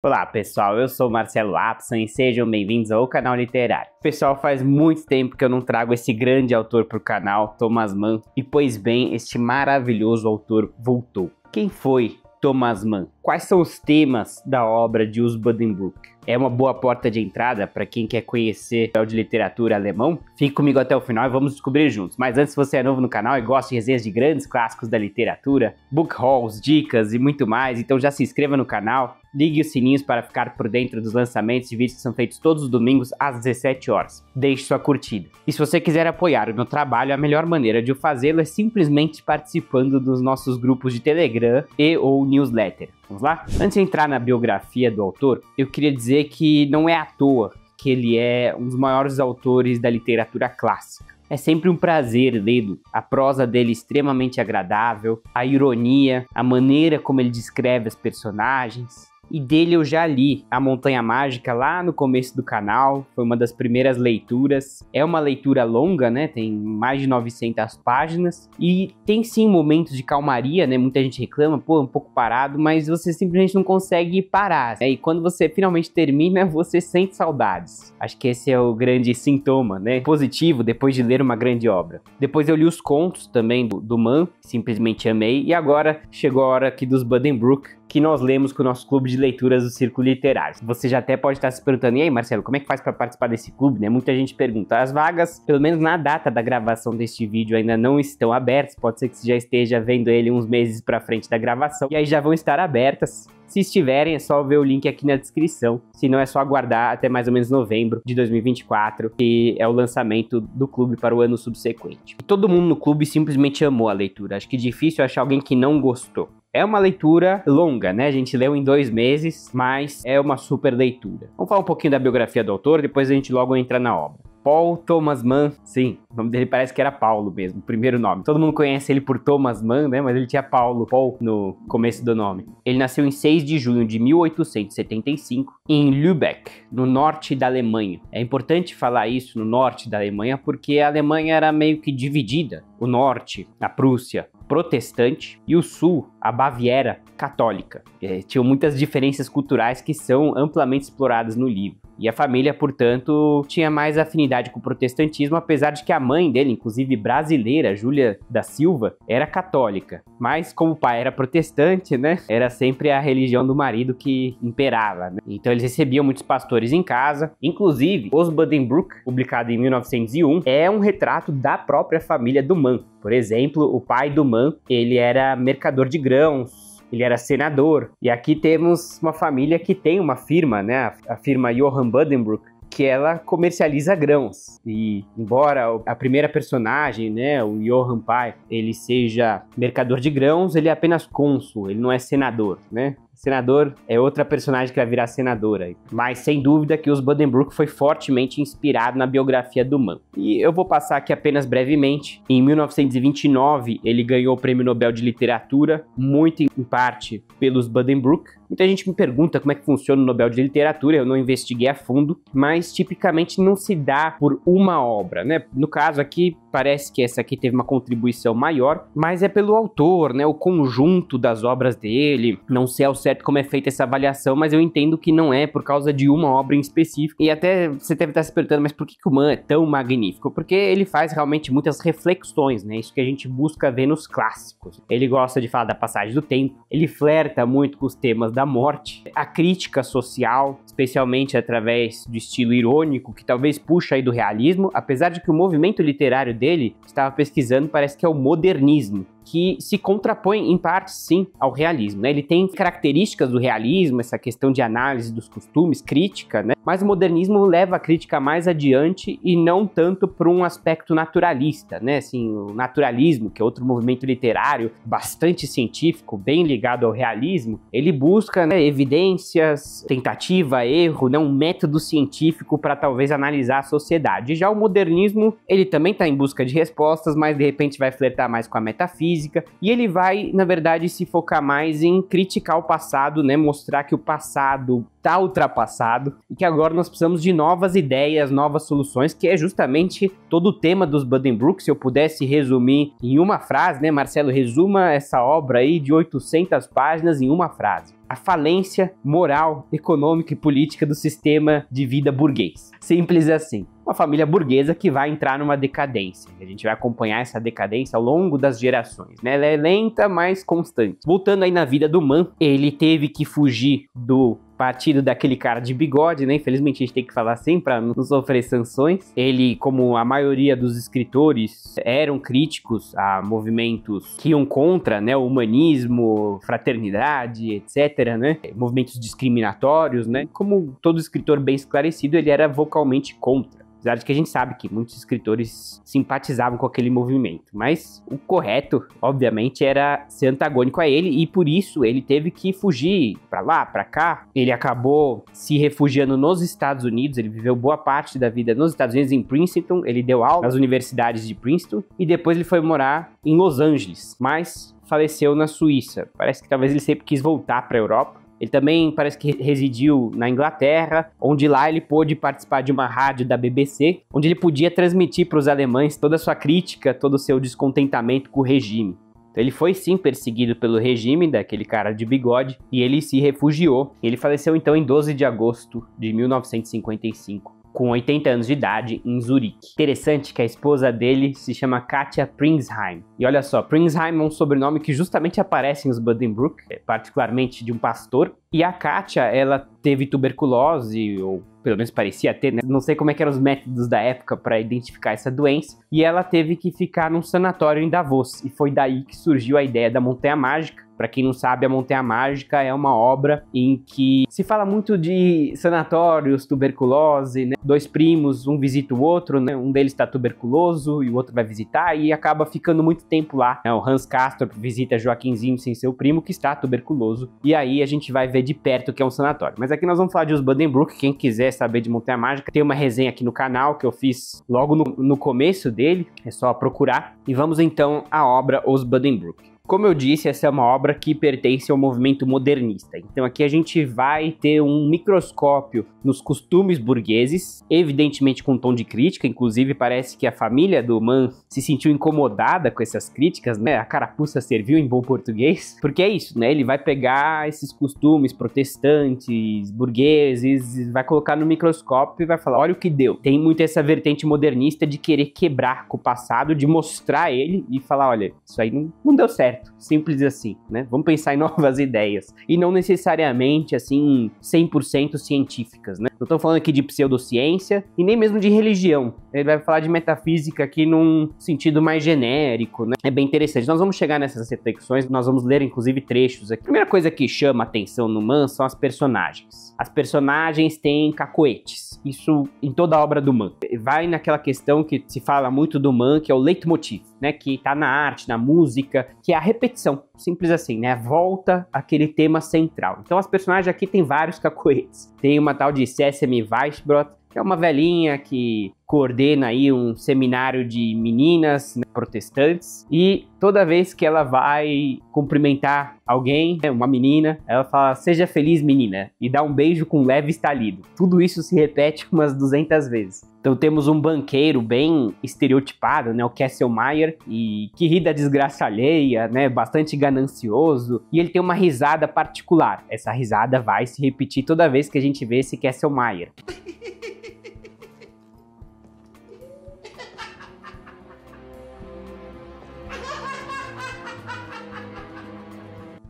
Olá pessoal, eu sou o Marcelo Lapsan e sejam bem-vindos ao canal Literário. Pessoal, faz muito tempo que eu não trago esse grande autor para o canal, Thomas Mann, e pois bem, este maravilhoso autor voltou. Quem foi Thomas Mann? Quais são os temas da obra de Os Buddenbrook? É uma boa porta de entrada para quem quer conhecer o de literatura alemão? Fique comigo até o final e vamos descobrir juntos. Mas antes, se você é novo no canal e gosta de resenhas de grandes clássicos da literatura, book hauls, dicas e muito mais, então já se inscreva no canal, ligue os sininhos para ficar por dentro dos lançamentos de vídeos que são feitos todos os domingos às 17 horas. Deixe sua curtida. E se você quiser apoiar o meu trabalho, a melhor maneira de o fazê-lo é simplesmente participando dos nossos grupos de Telegram e ou newsletter. Vamos lá? Antes de entrar na biografia do autor, eu queria dizer que não é à toa que ele é um dos maiores autores da literatura clássica. É sempre um prazer lê-lo. A prosa dele é extremamente agradável, a ironia, a maneira como ele descreve as personagens. E dele eu já li A Montanha Mágica lá no começo do canal, foi uma das primeiras leituras. É uma leitura longa, né? Tem mais de 900 páginas e tem sim momentos de calmaria, né? Muita gente reclama, pô, é um pouco parado, mas você simplesmente não consegue parar. E quando você finalmente termina, você sente saudades. Acho que esse é o grande sintoma, né? Positivo depois de ler uma grande obra. Depois eu li os contos também do Mann, simplesmente amei. E agora chegou a hora aqui dos Buddenbrook, que nós lemos com o nosso clube de leituras do Círculo Literário. Você já até pode estar se perguntando, e aí Marcelo, como é que faz para participar desse clube, né? Muita gente pergunta. As vagas, pelo menos na data da gravação deste vídeo, ainda não estão abertas. Pode ser que você já esteja vendo ele uns meses para frente da gravação. E aí já vão estar abertas. Se estiverem, é só ver o link aqui na descrição. Se não, é só aguardar até mais ou menos novembro de 2024, que é o lançamento do clube para o ano subsequente. E todo mundo no clube simplesmente amou a leitura. Acho que é difícil achar alguém que não gostou. É uma leitura longa, né? A gente leu em 2 meses, mas é uma super leitura. Vamos falar um pouquinho da biografia do autor, depois a gente logo entra na obra. Paul Thomas Mann, sim, o nome dele parece que era Paulo mesmo, o primeiro nome. Todo mundo conhece ele por Thomas Mann, né? Mas ele tinha Paul no começo do nome. Ele nasceu em 6 de junho de 1875 em Lübeck, no norte da Alemanha. É importante falar isso, no norte da Alemanha, porque a Alemanha era meio que dividida. O norte, a Prússia, protestante, e o sul, a Baviera, católica. Tinham muitas diferenças culturais que são amplamente exploradas no livro. E a família, portanto, tinha mais afinidade com o protestantismo, apesar de que a mãe dele, inclusive brasileira, Júlia da Silva, era católica. Mas como o pai era protestante, né, era sempre a religião do marido que imperava, né? Então eles recebiam muitos pastores em casa. Inclusive, Os Buddenbrook, publicado em 1901, é um retrato da própria família do Mann. Por exemplo, o pai do Mann, ele era mercador de grãos, ele era senador. E aqui temos uma família que tem uma firma, né? A firma Johann Buddenbrook, que ela comercializa grãos. E embora a primeira personagem, né, o Johann pai, ele seja mercador de grãos, ele é apenas cônsul, ele não é senador, né? Senador é outra personagem que vai virar senadora. Mas sem dúvida que Os Buddenbrook foi fortemente inspirado na biografia do Mann. E eu vou passar aqui apenas brevemente. Em 1929, ele ganhou o Prêmio Nobel de Literatura, muito em parte pelos Buddenbrook. Muita gente me pergunta como é que funciona o Nobel de Literatura, eu não investiguei a fundo, mas tipicamente não se dá por uma obra, né? No caso aqui, parece que essa aqui teve uma contribuição maior, mas é pelo autor, né? O conjunto das obras dele. Não sei ao certo como é feita essa avaliação, mas eu entendo que não é por causa de uma obra em específico. E até você deve estar se perguntando, mas por que o Mann é tão magnífico? Porque ele faz realmente muitas reflexões, né? Isso que a gente busca ver nos clássicos. Ele gosta de falar da passagem do tempo, ele flerta muito com os temas da morte, a crítica social, especialmente através do estilo irônico, que talvez puxa aí do realismo, apesar de que o movimento literário dele, estava pesquisando, parece que é o modernismo, que se contrapõe em parte sim ao realismo, né? Ele tem características do realismo, essa questão de análise dos costumes, crítica, né? Mas o modernismo leva a crítica mais adiante e não tanto para um aspecto naturalista, né? Assim, o naturalismo, que é outro movimento literário bastante científico, bem ligado ao realismo, ele busca, né, evidências, tentativa, erro, né, um método científico para talvez analisar a sociedade. Já o modernismo, ele também está em busca de respostas, mas de repente vai flertar mais com a metafísica, metafísica, e ele vai, na verdade, se focar mais em criticar o passado, né? Mostrar que o passado tá ultrapassado e que agora nós precisamos de novas ideias, novas soluções, que é justamente todo o tema dos Buddenbrooks. Se eu pudesse resumir em uma frase, né, Marcelo, resuma essa obra aí de 800 páginas em uma frase: a falência moral, econômica e política do sistema de vida burguês. Simples assim. Uma família burguesa que vai entrar numa decadência. A gente vai acompanhar essa decadência ao longo das gerações, né? Ela é lenta, mas constante. Voltando aí na vida do Mann, ele teve que fugir do partido daquele cara de bigode, né? Infelizmente a gente tem que falar assim para não sofrer sanções. Ele, como a maioria dos escritores, eram críticos a movimentos que iam contra, né, o humanismo, fraternidade, etc, né? Movimentos discriminatórios, né? Como todo escritor bem esclarecido, ele era vocalmente contra. Apesar de que a gente sabe que muitos escritores simpatizavam com aquele movimento. Mas o correto, obviamente, era ser antagônico a ele. E por isso ele teve que fugir pra lá, pra cá. Ele acabou se refugiando nos Estados Unidos. Ele viveu boa parte da vida nos Estados Unidos, em Princeton. Ele deu aula nas universidades de Princeton. E depois ele foi morar em Los Angeles. Mas faleceu na Suíça. Parece que talvez ele sempre quis voltar pra Europa. Ele também parece que residiu na Inglaterra, onde lá ele pôde participar de uma rádio da BBC, onde ele podia transmitir para os alemães toda a sua crítica, todo o seu descontentamento com o regime. Então ele foi sim perseguido pelo regime daquele cara de bigode e ele se refugiou. Ele faleceu então em 12 de agosto de 1955. Com 80 anos de idade, em Zurique. Interessante que a esposa dele se chama Katia Pringsheim. E olha só, Pringsheim é um sobrenome que justamente aparece nos Buddenbrook, particularmente de um pastor. E a Katia, ela teve tuberculose, ou pelo menos parecia ter, né? Não sei como é que eram os métodos da época para identificar essa doença. E ela teve que ficar num sanatório em Davos. E foi daí que surgiu a ideia da Montanha Mágica. Para quem não sabe, a Montanha Mágica é uma obra em que se fala muito de sanatórios, tuberculose, né? Dois primos, um visita o outro, né? Um deles está tuberculoso e o outro vai visitar e acaba ficando muito tempo lá, né? O Hans Castorp visita Joaquinzinho sem seu primo que está tuberculoso e aí a gente vai ver de perto que é um sanatório. Mas aqui nós vamos falar de Os Buddenbrook. Quem quiser saber de Montanha Mágica, tem uma resenha aqui no canal que eu fiz logo no começo dele, é só procurar. E vamos então à obra Os Buddenbrook. Como eu disse, essa é uma obra que pertence ao movimento modernista. Então aqui a gente vai ter um microscópio nos costumes burgueses, evidentemente com um tom de crítica. Inclusive parece que a família do Mann se sentiu incomodada com essas críticas, né? A carapuça serviu em bom português. Porque é isso, né? Ele vai pegar esses costumes protestantes, burgueses, vai colocar no microscópio e vai falar, olha o que deu. Tem muito essa vertente modernista de querer quebrar com o passado, de mostrar ele e falar, olha, isso aí não deu certo. Simples assim, né? Vamos pensar em novas ideias. E não necessariamente, assim, 100% científicas, né? Não estou falando aqui de pseudociência e nem mesmo de religião. Ele vai falar de metafísica aqui num sentido mais genérico, né? É bem interessante. Nós vamos chegar nessas reflexões, nós vamos ler, inclusive, trechos aqui. A primeira coisa que chama a atenção no Mann são as personagens. As personagens têm cacoetes. Isso em toda a obra do Mann. Vai naquela questão que se fala muito do Mann, que é o leitmotiv, né? Que tá na arte, na música, que é a repetição. Simples assim, né? Volta àquele tema central. Então as personagens aqui têm vários cacoetes. Tem uma tal de Sesame Weisbrot, que é uma velhinha que coordena aí um seminário de meninas, né, protestantes, e toda vez que ela vai cumprimentar alguém, né, uma menina, ela fala, seja feliz menina, e dá um beijo com um leve estalido. Tudo isso se repete umas 200 vezes. Então temos um banqueiro bem estereotipado, né, o Kesselmeyer, e que ri da desgraça alheia, né, bastante ganancioso, e ele tem uma risada particular. Essa risada vai se repetir toda vez que a gente vê esse Kesselmeyer.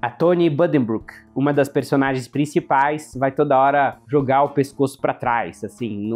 A Toni Buddenbrook, uma das personagens principais, vai toda hora jogar o pescoço para trás, assim,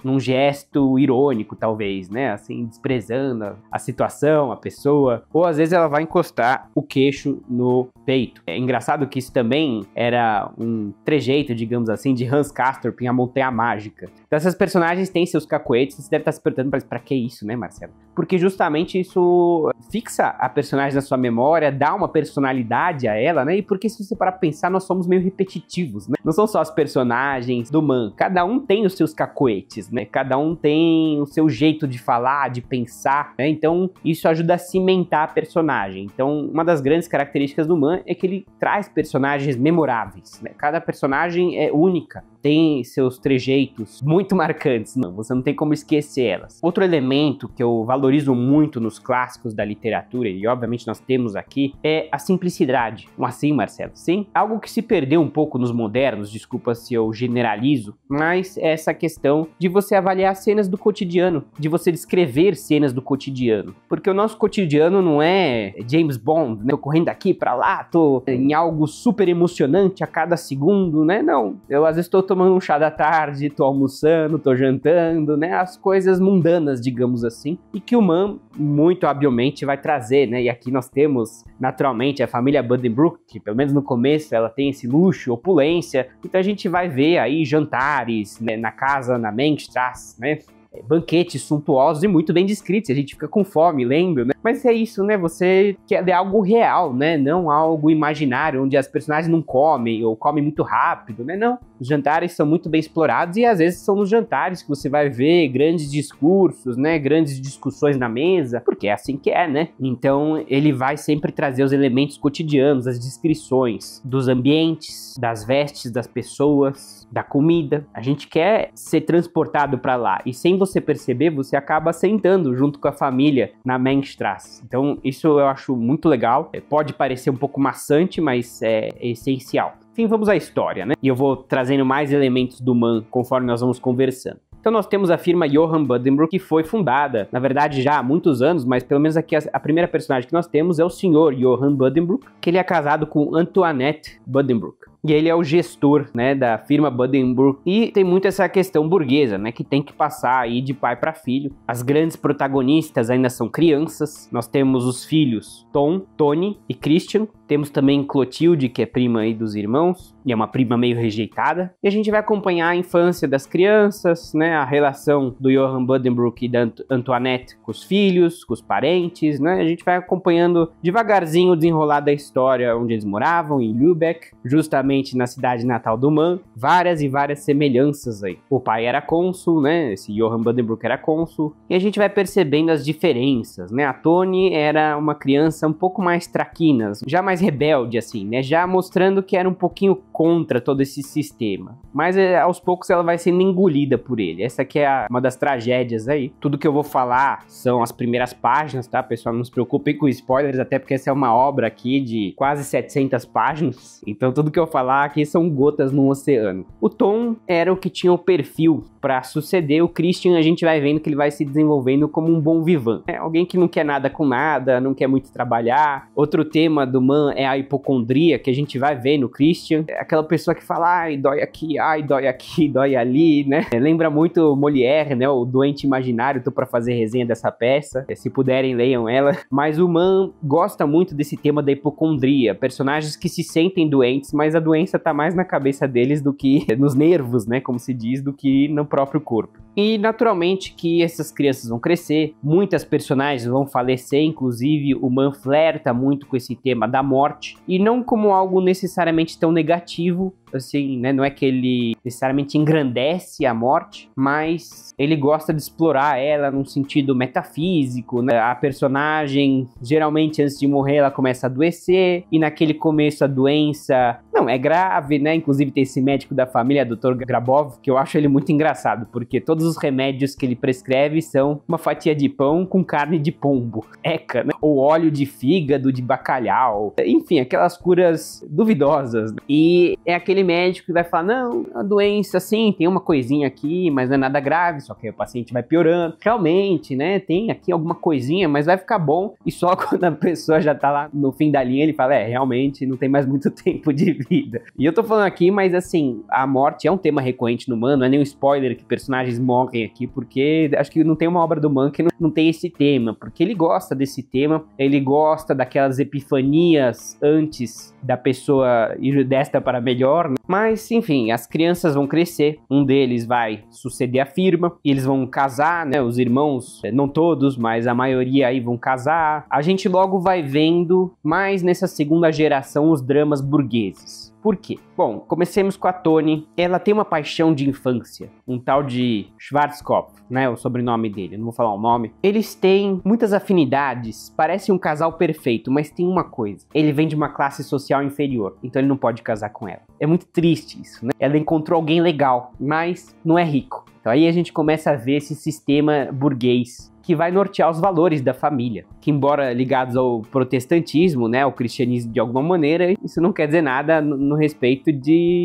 num gesto irônico, talvez, né? Assim, desprezando a situação, a pessoa. Ou às vezes ela vai encostar o queixo no peito. É engraçado que isso também era um trejeito, digamos assim, de Hans Castorp em A Montanha Mágica. Então essas personagens têm seus cacoetes, você deve estar se perguntando, pra que isso, né, Marcelo? Porque justamente isso fixa a personagem na sua memória, dá uma personalidade a ela, né? né? E porque se você parar pra pensar, nós somos meio repetitivos, né? Não são só as personagens do Man, cada um tem os seus cacoetes, né? Cada um tem o seu jeito de falar, de pensar, né? Então isso ajuda a cimentar a personagem. Então uma das grandes características do Man é que ele traz personagens memoráveis, né? Cada personagem é única, tem seus trejeitos muito marcantes, não, você não tem como esquecer elas. Outro elemento que eu valorizo muito nos clássicos da literatura, e obviamente nós temos aqui, é a simplicidade. Como assim, Marcelo? Sim, algo que se perdeu um pouco nos modernos, desculpa se eu generalizo, mas é essa questão de você avaliar cenas do cotidiano, de você descrever cenas do cotidiano. Porque o nosso cotidiano não é James Bond, né? Tô correndo aqui pra lá, tô em algo super emocionante a cada segundo, né? Não, eu às vezes tô tomando um chá da tarde, tô almoçando, tô jantando, né? As coisas mundanas, digamos assim, e que o Man muito habilmente vai trazer, né? E aqui nós temos, naturalmente, a família Buddenbrook, que pelo menos no começo ela tem esse luxo, opulência, então a gente vai ver aí jantares, né, na casa, na Menstrasse, né? Banquetes suntuosos e muito bem descritos, a gente fica com fome, lembra, né? Mas é isso, né? Você quer ver algo real, né? Não algo imaginário, onde as personagens não comem ou comem muito rápido, né? Não. Os jantares são muito bem explorados e às vezes são nos jantares que você vai ver grandes discursos, né? Grandes discussões na mesa, porque é assim que é, né? Então ele vai sempre trazer os elementos cotidianos, as descrições dos ambientes, das vestes das pessoas, da comida. A gente quer ser transportado para lá e sem você perceber, você acaba sentando junto com a família na Menstrasse. Então isso eu acho muito legal. Pode parecer um pouco maçante, mas é essencial. Enfim, vamos à história, né? E eu vou trazendo mais elementos do Man conforme nós vamos conversando. Então nós temos a firma Johann Buddenbrook, que foi fundada, na verdade já há muitos anos, mas pelo menos aqui a primeira personagem que nós temos é o senhor Johann Buddenbrook, que ele é casado com Antoinette Buddenbrook. E ele é o gestor, né, da firma Buddenbrook. E tem muito essa questão burguesa, né, que tem que passar aí de pai para filho. As grandes protagonistas ainda são crianças. Nós temos os filhos Tom, Tony e Christian. Temos também Clotilde, que é prima aí dos irmãos, e é uma prima meio rejeitada. E a gente vai acompanhar a infância das crianças, né, a relação do Johann Buddenbrook e da Antoinette com os filhos, com os parentes, né. A gente vai acompanhando devagarzinho o desenrolar da história onde eles moravam, em Lübeck, justamente na cidade natal do Man, várias e várias semelhanças aí. O pai era cônsul, né, esse Johann Buddenbrook era cônsul, e a gente vai percebendo as diferenças, né. A Tony era uma criança um pouco mais traquina, já mais rebelde, assim, né, já mostrando que era um pouquinho contra todo esse sistema, mas aos poucos ela vai sendo engolida por ele. Essa aqui é uma das tragédias aí. Tudo que eu vou falar são as primeiras páginas, tá, pessoal? Não se preocupem com spoilers, até porque essa é uma obra aqui de quase 700 páginas, então tudo que eu falar aqui são gotas no oceano. O Tom era o que tinha o perfil para suceder o Christian. A gente vai vendo que ele vai se desenvolvendo como um bom vivan. É alguém que não quer nada com nada, não quer muito trabalhar. Outro tema do Man é a hipocondria, que a gente vai ver no Christian. É aquela pessoa que fala, ai, dói aqui, dói ali, né? Lembra muito Molière, né? O doente imaginário. Tô para fazer resenha dessa peça. Se puderem, leiam ela. Mas o Man gosta muito desse tema da hipocondria. Personagens que se sentem doentes, mas a doença tá mais na cabeça deles do que nos nervos, né? Como se diz, do que no próprio corpo. E naturalmente que essas crianças vão crescer, muitas personagens vão falecer, inclusive o Man flerta muito com esse tema da morte, e não como algo necessariamente tão negativo, assim, né? Não é que ele necessariamente engrandece a morte, mas ele gosta de explorar ela num sentido metafísico, né? A personagem, geralmente antes de morrer, ela começa a adoecer, e naquele começo a doença não é grave, né? Inclusive tem esse médico da família, Dr. Grabov, que eu acho ele muito engraçado, porque todos os remédios que ele prescreve são uma fatia de pão com carne de pombo, eca, né? Ou óleo de fígado de bacalhau, enfim, aquelas curas duvidosas. E é aquele médico que vai falar, não, a doença, sim, tem uma coisinha aqui, mas não é nada grave, só que aí o paciente vai piorando. Realmente, né, tem aqui alguma coisinha, mas vai ficar bom. E só quando a pessoa já tá lá no fim da linha, ele fala, realmente não tem mais muito tempo de vida. E eu tô falando aqui, mas assim, a morte é um tema recorrente no Man, não é nenhum spoiler que personagens morrem aqui, porque acho que não tem uma obra do Man que não tem esse tema, porque ele gosta desse tema, ele gosta daquelas epifanias antes da pessoa ir desta para melhor, né? Mas, enfim, as crianças vão crescer, um deles vai suceder a firma, e eles vão casar, né? Os irmãos, não todos, mas a maioria aí vão casar. A gente logo vai vendo mais nessa segunda geração os dramas burgueses. Por quê? Bom, comecemos com a Toni. Ela tem uma paixão de infância, um tal de Schwarzkopf, né? O sobrenome dele, não vou falar o nome. Eles têm muitas afinidades, parece um casal perfeito, mas tem uma coisa. Ele vem de uma classe social inferior, então ele não pode casar com ela. É muito triste isso, né? Ela encontrou alguém legal, mas não é rico. Então aí a gente começa a ver esse sistema burguês que vai nortear os valores da família, que embora ligados ao protestantismo, né, ao cristianismo de alguma maneira, isso não quer dizer nada no respeito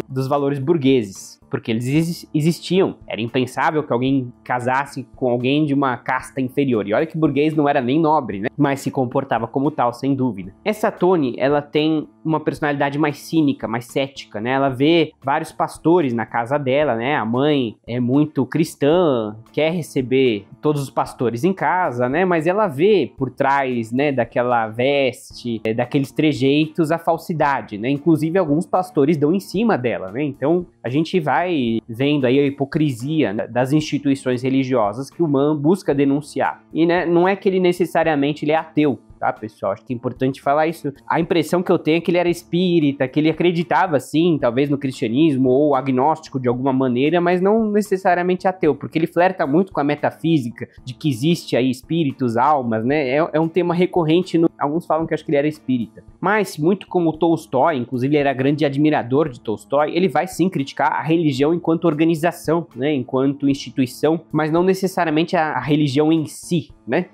dos valores burgueses, porque eles existiam. Era impensável que alguém casasse com alguém de uma casta inferior. E olha que burguês não era nem nobre, né? Mas se comportava como tal, sem dúvida. Essa Toni, ela tem uma personalidade mais cínica, mais cética, né? Ela vê vários pastores na casa dela, né? A mãe é muito cristã, quer receber todos os pastores em casa, né? Mas ela vê por trás, né, daquela veste, daqueles trejeitos, a falsidade, né? Inclusive alguns pastores dão em cima dela, né? Então a gente vai vendo aí a hipocrisia, né, das instituições religiosas que o Mann busca denunciar. E, né, não é que ele necessariamente ele é ateu, tá, pessoal? Acho que é importante falar isso. A impressão que eu tenho é que ele era espírita, que ele acreditava, sim, talvez no cristianismo ou agnóstico de alguma maneira, mas não necessariamente ateu, porque ele flerta muito com a metafísica de que existe aí espíritos, almas, né? É um tema recorrente. Alguns falam que acho que ele era espírita. Mas, muito como Tolstói, inclusive ele era grande admirador de Tolstói, ele vai sim criticar a religião enquanto organização, né? Enquanto instituição, mas não necessariamente a religião em si, né?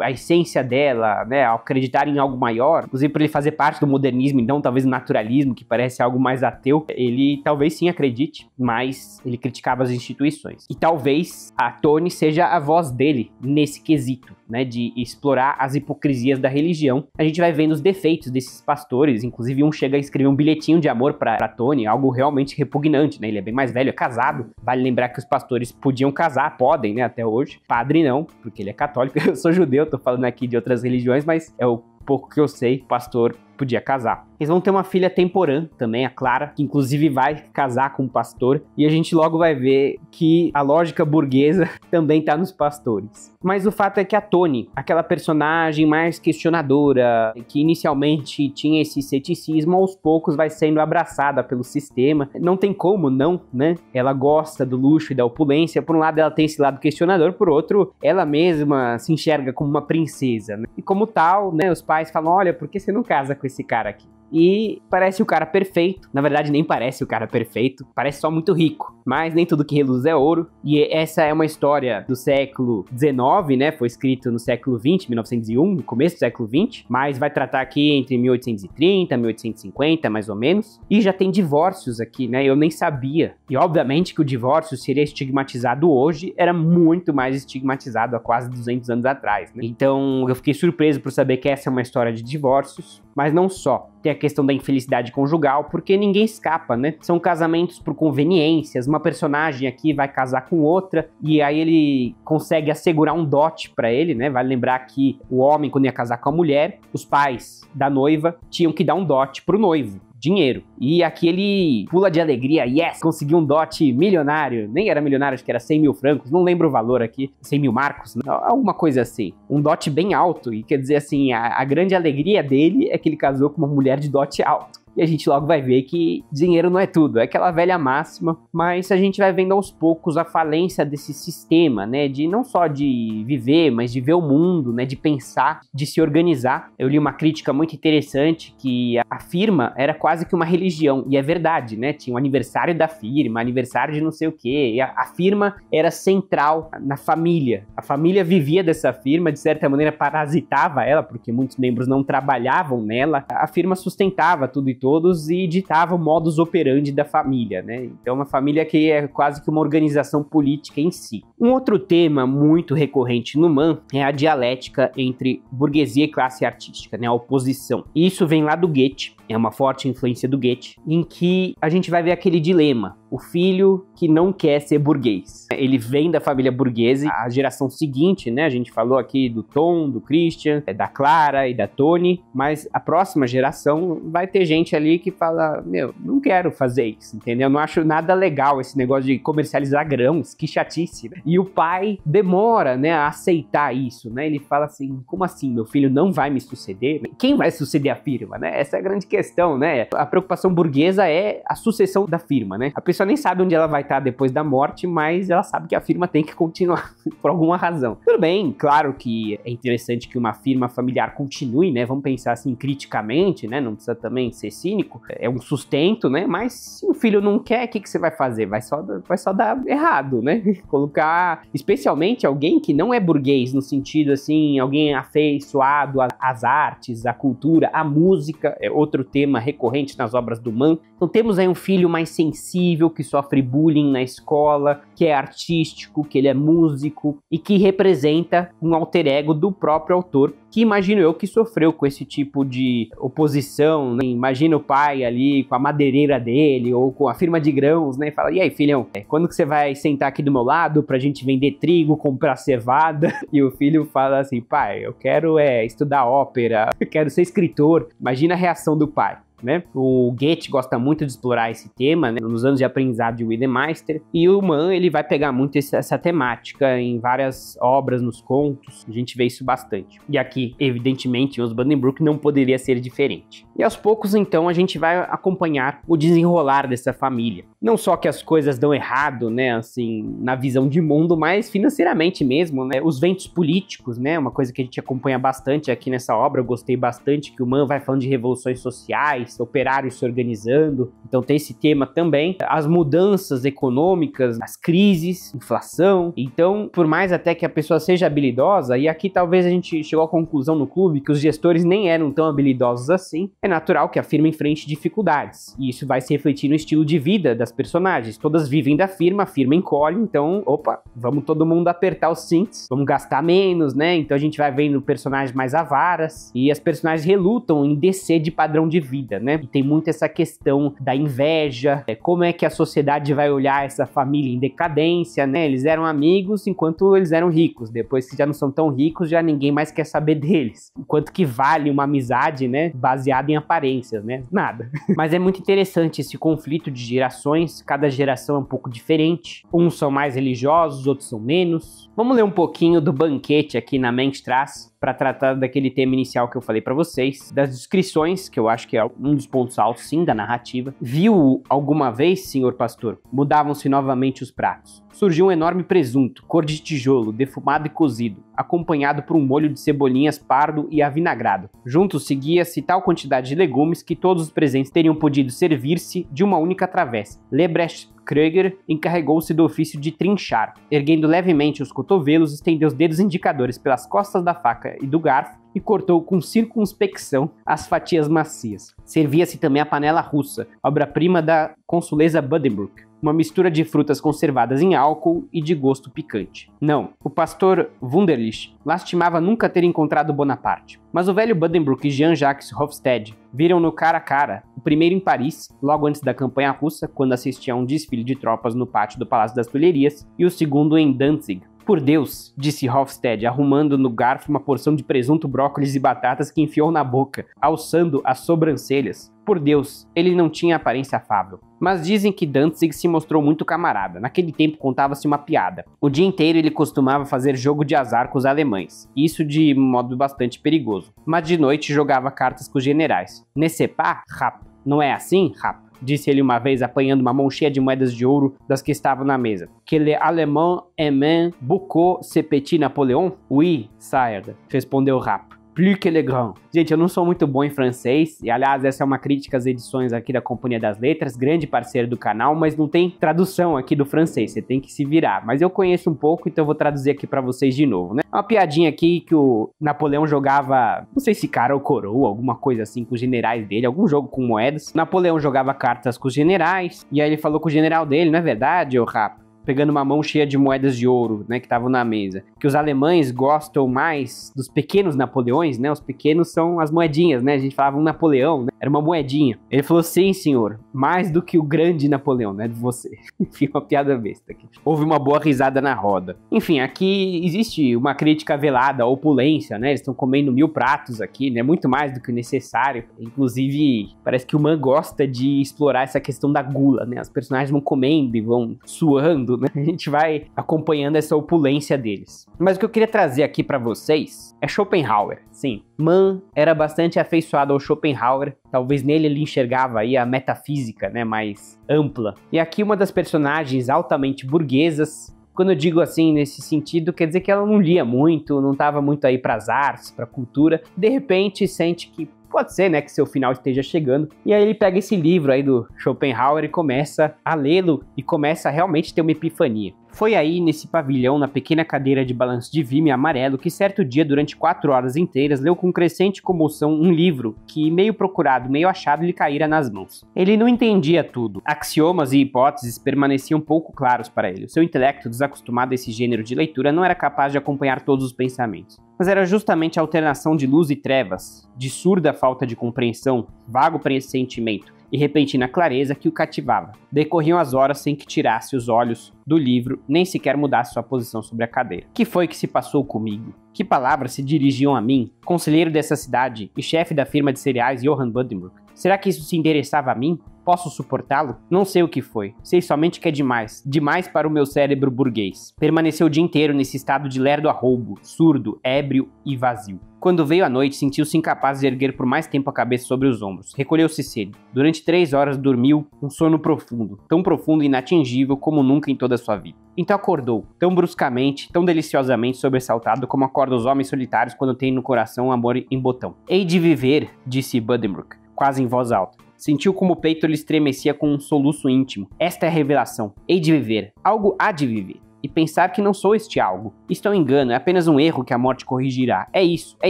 A essência dela, né? Ao acreditar em algo maior, inclusive por ele fazer parte do modernismo, então talvez o naturalismo, que parece algo mais ateu, ele talvez sim acredite, mas ele criticava as instituições. E talvez a Toni seja a voz dele nesse quesito, né? De explorar as hipocrisias da religião. A gente vai vendo os defeitos desses pastores, inclusive um chega a escrever um bilhetinho de amor pra Toni, algo realmente repugnante, né? Ele é bem mais velho, é casado. Vale lembrar que os pastores podiam casar, podem, né? Até hoje. Padre não, porque ele é católico. Eu sou judeu, tô falando aqui de outras religiões, mas é o pouco que eu sei, pastor podia casar. Eles vão ter uma filha temporã também, a Clara, que inclusive vai casar com um pastor, e a gente logo vai ver que a lógica burguesa também tá nos pastores. Mas o fato é que a Toni, aquela personagem mais questionadora, que inicialmente tinha esse ceticismo, aos poucos vai sendo abraçada pelo sistema. Não tem como não, né? Ela gosta do luxo e da opulência. Por um lado ela tem esse lado questionador, por outro, ela mesma se enxerga como uma princesa, né? E como tal, né, os pais falam, olha, por que você não casa com esse cara aqui? E parece o cara perfeito. Na verdade, nem parece o cara perfeito. Parece só muito rico. Mas nem tudo que reluz é ouro. E essa é uma história do século XIX, né? Foi escrito no século XX, 1901, no começo do século XX. Mas vai tratar aqui entre 1830 e 1850, mais ou menos. E já tem divórcios aqui, né? Eu nem sabia. E obviamente que o divórcio seria estigmatizado hoje. Era muito mais estigmatizado há quase 200 anos atrás, né? Então eu fiquei surpreso por saber que essa é uma história de divórcios. Mas não só. Tem a questão da infelicidade conjugal, porque ninguém escapa, né? São casamentos por conveniências. Uma personagem aqui vai casar com outra, e aí ele consegue assegurar um dote pra ele, né? Vale lembrar que o homem, quando ia casar com a mulher, os pais da noiva tinham que dar um dote pro noivo. Dinheiro. E aqui ele pula de alegria, yes, conseguiu um dote milionário, nem era milionário, acho que era 100 mil francos, não lembro o valor aqui, 100 mil marcos, né? Alguma coisa assim, um dote bem alto, e quer dizer assim, a grande alegria dele é que ele casou com uma mulher de dote alto. E a gente logo vai ver que dinheiro não é tudo, é aquela velha máxima, mas a gente vai vendo aos poucos a falência desse sistema, né, de não só de viver, mas de ver o mundo, né, de pensar, de se organizar. Eu li uma crítica muito interessante que a firma era quase que uma religião, e é verdade, né, tinha o aniversário da firma, aniversário de não sei o quê, e a firma era central na família. A família vivia dessa firma, de certa maneira parasitava ela, porque muitos membros não trabalhavam nela, a firma sustentava tudo e todos e ditava o modus operandi da família, né? Então uma família que é quase que uma organização política em si. Um outro tema muito recorrente no Mann é a dialética entre burguesia e classe artística, né? A oposição. E isso vem lá do Goethe, é uma forte influência do Goethe, em que a gente vai ver aquele dilema. O filho que não quer ser burguês. Ele vem da família burguesa, a geração seguinte, né? A gente falou aqui do Tom, do Christian, da Clara e da Toni, mas a próxima geração vai ter gente ali que fala, meu, não quero fazer isso, entendeu? Não acho nada legal esse negócio de comercializar grãos, que chatice, né? E o pai demora, né, a aceitar isso, né? Ele fala assim, como assim, meu filho não vai me suceder? Quem vai suceder a firma, né? Essa é a grande questão, né? A preocupação burguesa é a sucessão da firma, né? A pessoa nem sabe onde ela vai estar depois da morte, mas ela sabe que a firma tem que continuar por alguma razão. Tudo bem, claro que é interessante que uma firma familiar continue, né? Vamos pensar assim criticamente, né? Não precisa também ser cínico. É um sustento, né? Mas se o filho não quer, o que você vai fazer? Vai só dar errado, né? Colocar, especialmente alguém que não é burguês, no sentido assim, alguém afeiçoado às artes, à cultura, à música, é outro tema recorrente nas obras do Mann. Então temos aí um filho mais sensível, que sofre bullying na escola, que é artístico, que ele é músico e que representa um alter ego do próprio autor, que imagino eu que sofreu com esse tipo de oposição, né? Imagina o pai ali com a madeireira dele ou com a firma de grãos, né? E fala, e aí filhão, quando que você vai sentar aqui do meu lado pra gente vender trigo, comprar cevada? E o filho fala assim, pai, eu quero estudar ópera, eu quero ser escritor. Imagina a reação do pai. Né? O Goethe gosta muito de explorar esse tema, né? Nos anos de aprendizado de Wilhelm Meister, e o Mann ele vai pegar muito essa temática em várias obras, nos contos, a gente vê isso bastante. E aqui, evidentemente, os Buddenbrook não poderia ser diferente. E aos poucos, então, a gente vai acompanhar o desenrolar dessa família. Não só que as coisas dão errado, né, assim, na visão de mundo, mas financeiramente mesmo, né, os ventos políticos, né, uma coisa que a gente acompanha bastante aqui nessa obra, eu gostei bastante, que o Mann vai falando de revoluções sociais, operários se organizando, então tem esse tema também, as mudanças econômicas, as crises, inflação, então, por mais até que a pessoa seja habilidosa, e aqui talvez a gente chegou à conclusão no clube que os gestores nem eram tão habilidosos assim, é natural que a firma enfrente dificuldades, e isso vai se refletir no estilo de vida das personagens, todas vivem da firma, a firma encolhe, então, opa, vamos todo mundo apertar os cintos, vamos gastar menos, né, então a gente vai vendo personagens mais avaras, e as personagens relutam em descer de padrão de vida, né, e tem muito essa questão da inveja, como é que a sociedade vai olhar essa família em decadência, né, eles eram amigos enquanto eles eram ricos, depois que já não são tão ricos, já ninguém mais quer saber deles, quanto que vale uma amizade, né, baseada em aparências, né, nada. Mas é muito interessante esse conflito de gerações, cada geração é um pouco diferente, uns são mais religiosos, outros são menos. Vamos ler um pouquinho do banquete aqui na Menstrasse, para tratar daquele tema inicial que eu falei para vocês, das descrições, que eu acho que é um dos pontos altos, sim, da narrativa. Viu alguma vez, senhor pastor? Mudavam-se novamente os pratos. Surgiu um enorme presunto, cor de tijolo, defumado e cozido, acompanhado por um molho de cebolinhas pardo e avinagrado. Juntos seguia-se tal quantidade de legumes que todos os presentes teriam podido servir-se de uma única travessa. Lebrecht Kröger encarregou-se do ofício de trinchar. Erguendo levemente os cotovelos, estendeu os dedos indicadores pelas costas da faca e do garfo e cortou com circunspecção as fatias macias. Servia-se também a panela russa, obra-prima da consuleza Buddenbrook, uma mistura de frutas conservadas em álcool e de gosto picante. Não, o pastor Wunderlich lastimava nunca ter encontrado Bonaparte. Mas o velho Buddenbrook e Jean-Jacques Hofstede viram-no cara a cara, o primeiro em Paris, logo antes da campanha russa, quando assistia a um desfile de tropas no pátio do Palácio das Tulherias, e o segundo em Danzig. Por Deus, disse Hofstede, arrumando no garfo uma porção de presunto, brócolis e batatas que enfiou na boca, alçando as sobrancelhas. Por Deus, ele não tinha aparência afável. Mas dizem que Danzig se mostrou muito camarada. Naquele tempo contava-se uma piada. O dia inteiro ele costumava fazer jogo de azar com os alemães. Isso de modo bastante perigoso. Mas de noite jogava cartas com os generais. N'est-ce pas, rap? Não é assim, rap? Disse ele uma vez, apanhando uma mão cheia de moedas de ouro das que estavam na mesa. Que les Allemands aimaient beaucoup ce petit Napoléon? Oui, sire, respondeu Rapp. Plus que le grand. Gente, eu não sou muito bom em francês, e aliás, essa é uma crítica às edições aqui da Companhia das Letras, grande parceiro do canal, mas não tem tradução aqui do francês, você tem que se virar. Mas eu conheço um pouco, então eu vou traduzir aqui pra vocês de novo, né? Uma piadinha aqui que o Napoleão jogava, não sei se cara ou coroa, alguma coisa assim com os generais dele, algum jogo com moedas. Napoleão jogava cartas com os generais, e aí ele falou com o general dele, não é verdade, ô rapa? Pegando uma mão cheia de moedas de ouro, né, que estavam na mesa. Que os alemães gostam mais dos pequenos Napoleões, né, os pequenos são as moedinhas, né, a gente falava um Napoleão, né, Era uma moedinha. Ele falou, sim, senhor, mais do que o grande Napoleão, né, de você. Enfim, uma piada besta aqui. Houve uma boa risada na roda. Enfim, aqui existe uma crítica velada à opulência, né, eles estão comendo 1000 pratos aqui, né, muito mais do que o necessário. Inclusive, parece que o Man gosta de explorar essa questão da gula, né, as personagens vão comendo e vão suando, né, a gente vai acompanhando essa opulência deles. Mas o que eu queria trazer aqui pra vocês é Schopenhauer. Sim, Man era bastante afeiçoado ao Schopenhauer, talvez nele ele enxergava aí a metafísica, né, mais ampla. E aqui uma das personagens altamente burguesas, quando eu digo assim nesse sentido, quer dizer que ela não lia muito, não estava muito aí para as artes, para a cultura, de repente sente que pode ser, né, que seu final esteja chegando, e aí ele pega esse livro aí do Schopenhauer e começa a lê-lo e começa a realmente ter uma epifania. Foi aí, nesse pavilhão, na pequena cadeira de balanço de vime amarelo, que certo dia, durante 4 horas inteiras, leu com crescente comoção um livro que, meio procurado, meio achado, lhe caíra nas mãos. Ele não entendia tudo. Axiomas e hipóteses permaneciam pouco claros para ele. O seu intelecto, desacostumado a esse gênero de leitura, não era capaz de acompanhar todos os pensamentos. Mas era justamente a alternação de luz e trevas, de surda falta de compreensão, vago pressentimento e repentina clareza que o cativava. Decorriam as horas sem que tirasse os olhos do livro, nem sequer mudasse sua posição sobre a cadeira. Que foi que se passou comigo? Que palavras se dirigiam a mim, conselheiro dessa cidade e chefe da firma de cereais Johann Buddenbrook? Será que isso se endereçava a mim? Posso suportá-lo? Não sei o que foi. Sei somente que é demais. Demais para o meu cérebro burguês. Permaneceu o dia inteiro nesse estado de lerdo arroubo, surdo, ébrio e vazio. Quando veio a noite, sentiu-se incapaz de erguer por mais tempo a cabeça sobre os ombros. Recolheu-se cedo. Durante 3 horas dormiu um sono profundo, tão profundo e inatingível como nunca em toda a sua vida. Então acordou, tão bruscamente, tão deliciosamente sobressaltado como acordam os homens solitários quando têm no coração um amor em botão. Hei de viver, disse Buddenbrook, quase em voz alta. Sentiu como o peito lhe estremecia com um soluço íntimo. Esta é a revelação. Hei de viver. Algo há de viver. E pensar que não sou este algo. Isto é um engano, é apenas um erro que a morte corrigirá. É isso, é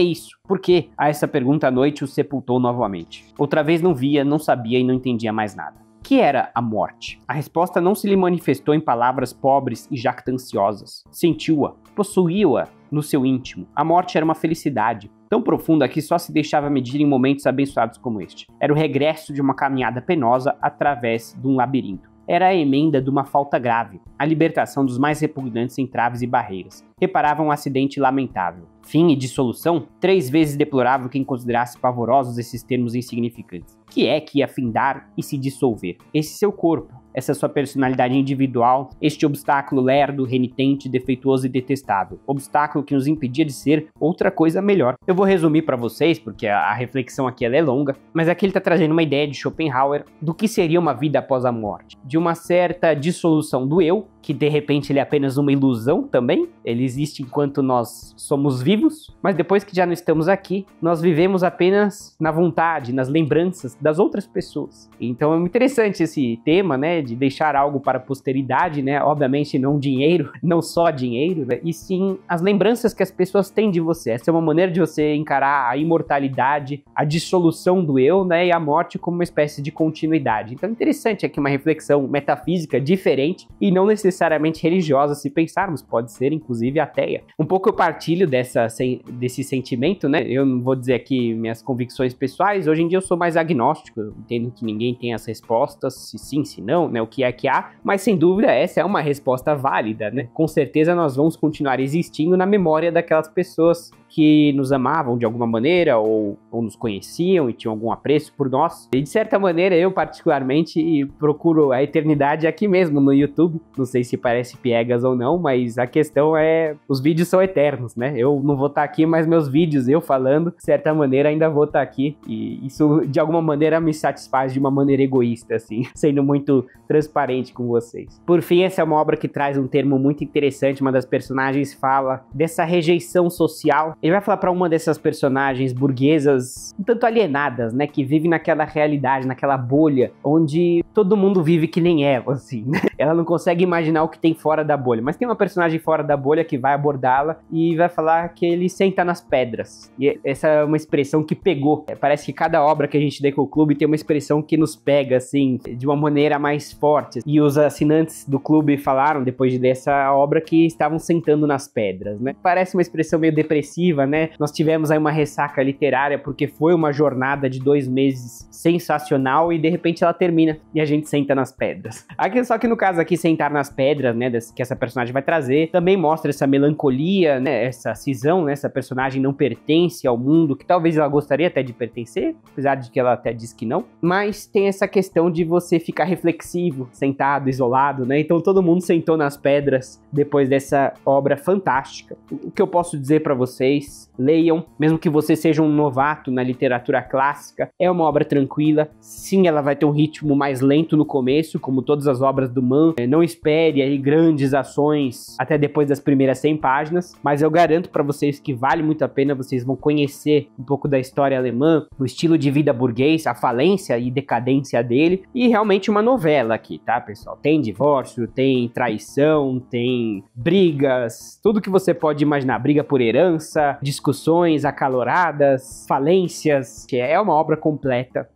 isso. Por quê? A essa pergunta à noite o sepultou novamente. Outra vez não via, não sabia e não entendia mais nada. Que era a morte? A resposta não se lhe manifestou em palavras pobres e jactanciosas. Sentiu-a, possuiu-a no seu íntimo. A morte era uma felicidade, tão profunda que só se deixava medir em momentos abençoados como este. Era o regresso de uma caminhada penosa através de um labirinto. Era a emenda de uma falta grave, a libertação dos mais repugnantes entraves e barreiras. Reparava um acidente lamentável. Fim e dissolução? 3 vezes deplorável quem considerasse pavorosos esses termos insignificantes. Que é que ia findar e se dissolver? Esse seu corpo, essa sua personalidade individual, este obstáculo lerdo, renitente, defeituoso e detestável. Obstáculo que nos impedia de ser outra coisa melhor. Eu vou resumir para vocês, porque a reflexão aqui ela é longa, mas aqui ele está trazendo uma ideia de Schopenhauer do que seria uma vida após a morte. De uma certa dissolução do eu, que de repente ele é apenas uma ilusão também. Ele existe enquanto nós somos vivos, mas depois que já não estamos aqui, nós vivemos apenas na vontade, nas lembranças das outras pessoas. Então é muito interessante esse tema, né, de deixar algo para a posteridade, né, obviamente não dinheiro, não só dinheiro, né, e sim as lembranças que as pessoas têm de você. Essa é uma maneira de você encarar a imortalidade, a dissolução do eu, né, e a morte como uma espécie de continuidade. Então é interessante aqui uma reflexão metafísica diferente e não necessariamente religiosa, se pensarmos, pode ser inclusive ateia. Um pouco eu partilho desse sentimento, né? Eu não vou dizer aqui minhas convicções pessoais, hoje em dia eu sou mais agnóstico, eu entendo que ninguém tem as respostas, se sim, se não, né? O que é que há, mas sem dúvida essa é uma resposta válida, né? Com certeza nós vamos continuar existindo na memória daquelas pessoas que nos amavam de alguma maneira ou nos conheciam e tinham algum apreço por nós. E de certa maneira eu particularmente procuro a eternidade aqui mesmo no YouTube. Não sei se parece piegas ou não, mas a questão é, os vídeos são eternos, né? Eu não vou estar aqui, mas meus vídeos, eu falando, de certa maneira ainda vou estar aqui. E isso de alguma maneira me satisfaz de uma maneira egoísta, assim, sendo muito transparente com vocês. Por fim, essa é uma obra que traz um termo muito interessante. Uma das personagens fala dessa rejeição social. Ele vai falar para uma dessas personagens burguesas um tanto alienadas, né, que vive naquela realidade, naquela bolha onde todo mundo vive que nem ela, assim, né? ela não consegue imaginar o que tem fora da bolha. Mas tem uma personagem fora da bolha que vai abordá-la e vai falar que ele senta nas pedras. E essa é uma expressão que pegou. Parece que cada obra que a gente lê com o clube tem uma expressão que nos pega, assim, de uma maneira mais forte. E os assinantes do clube falaram, depois de ler essa obra, que estavam sentando nas pedras, né? Parece uma expressão meio depressiva, né? Nós tivemos aí uma ressaca literária porque foi uma jornada de 2 meses sensacional e de repente ela termina e a gente senta nas pedras. Só que no caso aqui, sentar nas pedras, né, que essa personagem vai trazer, também mostra essa melancolia, né, essa cisão, né, essa personagem não pertence ao mundo, que talvez ela gostaria até de pertencer, apesar de que ela até diz que não, mas tem essa questão de você ficar reflexivo, sentado, isolado, né, então todo mundo sentou nas pedras depois dessa obra fantástica. O que eu posso dizer pra vocês, leiam, mesmo que você seja um novato na literatura clássica, é uma obra tranquila, sim, ela vai ter um ritmo mais lento no começo, como todas as obras do Mann, não espere aí grandes ações até depois das primeiras 100 páginas, mas eu garanto pra vocês que vale muito a pena, vocês vão conhecer um pouco da história alemã, o estilo de vida burguês, a falência e decadência dele, e realmente uma novela aqui, tá, pessoal? Tem divórcio, tem traição, tem brigas, tudo que você pode imaginar, briga por herança, discussões acaloradas, falências, que é uma obra completa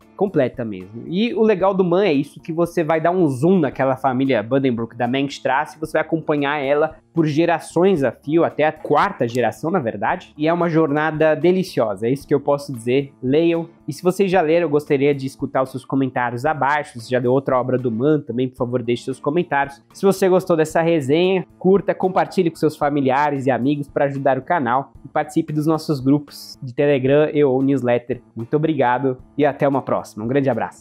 mesmo. E o legal do Mann é isso, que você vai dar um zoom naquela família Buddenbrook da Mengstrasse, você vai acompanhar ela por gerações a fio, até a 4ª geração, na verdade, e é uma jornada deliciosa, é isso que eu posso dizer. Leiam, e se vocês já leram, eu gostaria de escutar os seus comentários abaixo. Se já deu outra obra do Mann, também, por favor, deixe seus comentários. Se você gostou dessa resenha, curta, compartilhe com seus familiares e amigos para ajudar o canal e participe dos nossos grupos de Telegram e ou newsletter. Muito obrigado e até uma próxima. Um grande abraço.